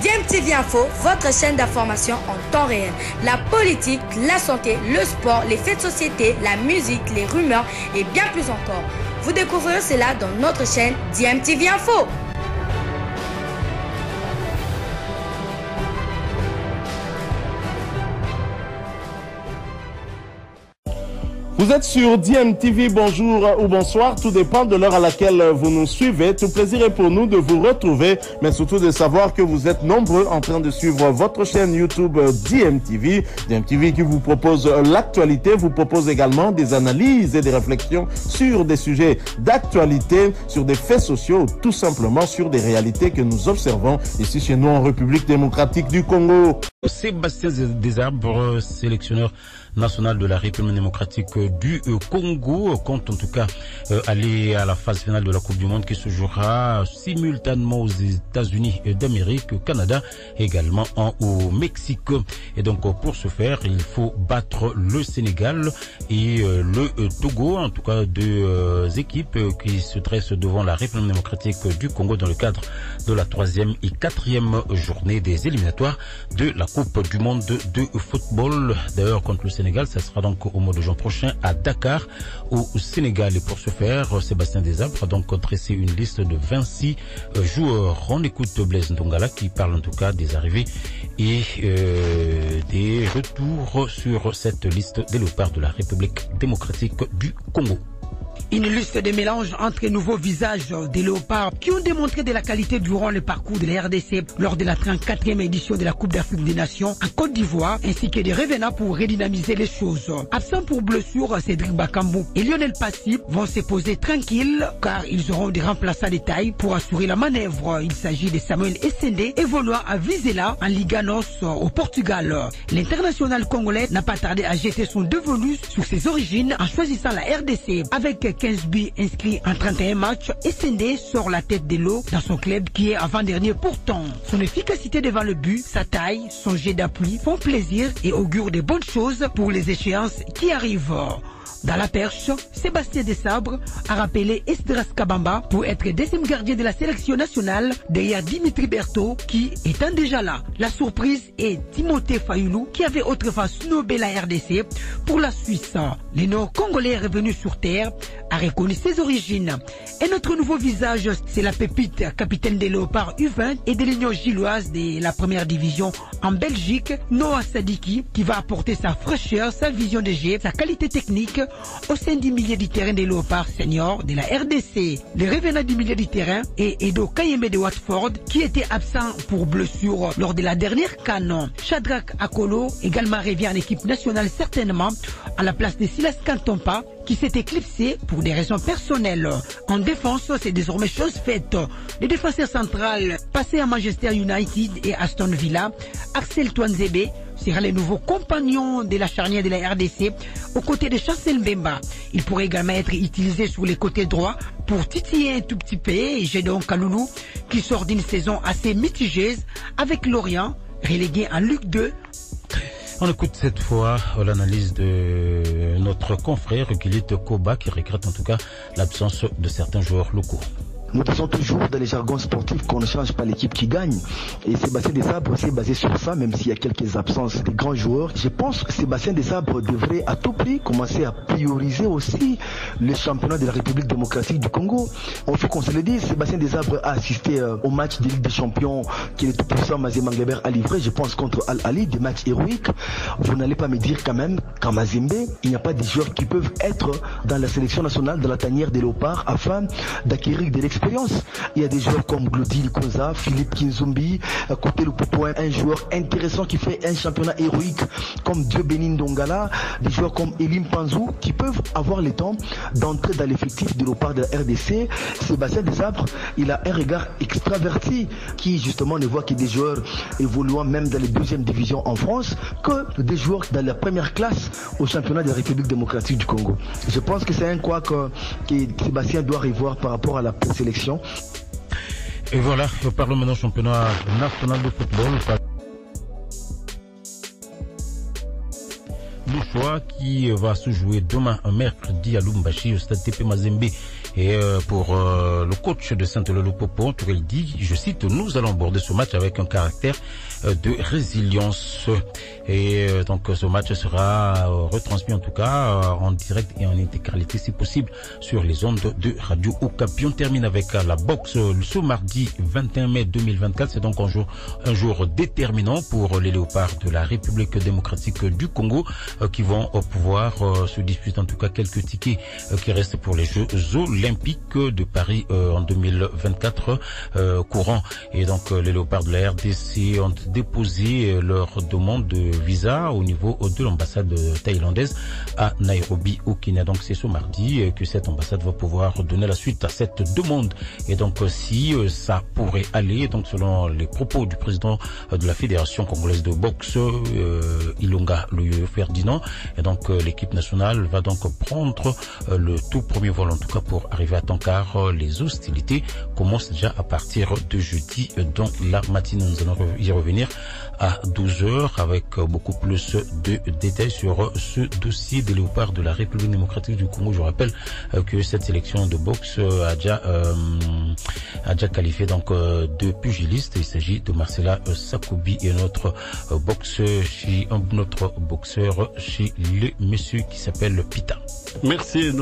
DMTV Info, votre chaîne d'information en temps réel. La politique, la santé, le sport, les faits de société, la musique, les rumeurs et bien plus encore. Vous découvrirez cela dans notre chaîne DMTV Info. Vous êtes sur DMTV, bonjour ou bonsoir, tout dépend de l'heure à laquelle vous nous suivez. Tout plaisir est pour nous de vous retrouver, mais surtout de savoir que vous êtes nombreux en train de suivre votre chaîne YouTube DMTV. DMTV qui vous propose l'actualité, vous propose également des analyses et des réflexions sur des sujets d'actualité, sur des faits sociaux, tout simplement sur des réalités que nous observons ici chez nous en République démocratique du Congo. Sébastien Desarbres, sélectionneur national de la République démocratique du Congo, compte en tout cas aller à la phase finale de la Coupe du Monde qui se jouera simultanément aux États-Unis d'Amérique, au Canada, également au Mexique. Et donc pour ce faire, il faut battre le Sénégal et le Togo, en tout cas deux équipes qui se dressent devant la République démocratique du Congo dans le cadre de la 3e et 4e journée des éliminatoires de la Coupe du Monde de football. D'ailleurs, contre le Sénégal, ça sera donc au mois de juin prochain à Dakar, au Sénégal. Et pour ce faire, Sébastien Desarbres a donc dressé une liste de 26 joueurs. On écoute Blaise Ndongala qui parle en tout cas des arrivées et des retours sur cette liste des léopards de la République démocratique du Congo. Une liste de mélange entre nouveaux visages des léopards qui ont démontré de la qualité durant le parcours de la RDC lors de la 34e édition de la Coupe d'Afrique des Nations en Côte d'Ivoire, ainsi que des revenants pour redynamiser les choses. Absents pour blessure, Cédric Bakambu et Lionel Passy vont se poser tranquilles car ils auront des remplaçants de taille pour assurer la manœuvre. Il s'agit de Samuel Essendé évoluant à Vizela en Liga NOS au Portugal. L'international congolais n'a pas tardé à jeter son dévolu sur ses origines en choisissant la RDC. Avec 15 buts inscrits en 31 matchs, Essendé sort la tête de l'eau dans son club qui est avant-dernier pourtant. Son efficacité devant le but, sa taille, son jet d'appui font plaisir et augurent de bonnes choses pour les échéances qui arrivent. Dans la perche, Sébastien Desarbres a rappelé Esdras Kabamba pour être deuxième gardien de la sélection nationale derrière Dimitri Berthaud qui étant déjà là. La surprise est Timothée Fayoulou qui avait autrefois snobé la RDC pour la Suisse. Le Nord-Congolais revenu sur terre a reconnu ses origines. Et notre nouveau visage, c'est la pépite capitaine des Léopards U20 et de l'Union gilloise de la première division en Belgique, Noah Sadiki, qui va apporter sa fraîcheur, sa vision de jeu, sa qualité technique au sein du milieu du terrain des Léopards seniors de la RDC. Le revenant du milieu du terrain est Edo Kayembe de Watford qui était absent pour blessure lors de la dernière CAN. Shadrach Akolo également revient en équipe nationale certainement à la place de Silas Kantompa qui s'est éclipsé pour des raisons personnelles. En défense, c'est désormais chose faite. Le défenseur central passé à Manchester United et Aston Villa, Axel Twanzebe, sera le nouveau compagnon de la charnière de la RDC aux côtés de Chancel Mbemba. Il pourrait également être utilisé sur les côtés droits pour titiller un tout petit peu Gédéon Kaloulou qui sort d'une saison assez mitigée avec Lorient relégué en Ligue 2. On écoute cette fois l'analyse de notre confrère Gilite Koba qui regrette en tout cas l'absence de certains joueurs locaux. Nous disons toujours dans les jargons sportifs qu'on ne change pas l'équipe qui gagne. Et Sébastien Desarbres s'est basé sur ça, même s'il y a quelques absences des grands joueurs. Je pense que Sébastien Desarbres devrait à tout prix commencer à prioriser aussi le championnat de la République démocratique du Congo. Il faut qu'on se le dise, Sébastien Desarbres a assisté au match de Ligue des Champions que le tout-puissant Mazembe Anglebert a livré, je pense contre Al-Ali, des matchs héroïques. Vous n'allez pas me dire quand même qu'en Mazembe, il n'y a pas des joueurs qui peuvent être dans la sélection nationale de la tanière des Léopards afin d'acquérir de l'expérience. Il y a des joueurs comme Glody Likonza, Philippe Kinzumbi, côté le Popoin, un joueur intéressant qui fait un championnat héroïque comme Dieu Bénin Dongala, des joueurs comme Elim Panzou qui peuvent avoir le temps d'entrer dans l'effectif de Léopard de la RDC. Sébastien Desarbres, il a un regard extraverti qui justement ne voit que des joueurs évoluant même dans les deuxièmes divisions en France que des joueurs dans la première classe au championnat de la République démocratique du Congo. Je pense que c'est un quoi que Sébastien doit revoir par rapport à la sélection. Et voilà, parlons maintenant championnat national de football. Le choix qui va se jouer demain, un mercredi à Lumbashi, au stade TP Mazembe. Et pour le coach de Saint-Lô-Popo, il dit, je cite, nous allons aborder ce match avec un caractère de résilience. Et donc ce match sera retransmis en tout cas en direct et en intégralité si possible sur les ondes de Radio Okapi. On termine avec la boxe ce mardi 21 mai 2024. C'est donc un jour déterminant pour les léopards de la République démocratique du Congo qui vont pouvoir se disputer en tout cas quelques tickets qui restent pour les Jeux olympiques de Paris en 2024 courant. Et donc les léopards de la RDC ont déposé leur demande de visa au niveau de l'ambassade thaïlandaise à Nairobi au Kenya. Donc c'est ce mardi que cette ambassade va pouvoir donner la suite à cette demande. Et donc si ça pourrait aller, donc selon les propos du président de la Fédération congolaise de boxe, Ilunga Loyo Ferdinand, et donc l'équipe nationale va donc prendre le tout premier vol en tout cas pour arriver à temps car les hostilités commencent déjà à partir de jeudi dans la matinée. Nous allons y revenir à 12h avec beaucoup plus de détails sur ce dossier des léopards de la République démocratique du Congo. Je rappelle que cette sélection de boxe a déjà qualifié donc deux pugilistes. Il s'agit de Marcela Sakoubi et notre boxeur chez le monsieur qui s'appelle Pita. Merci.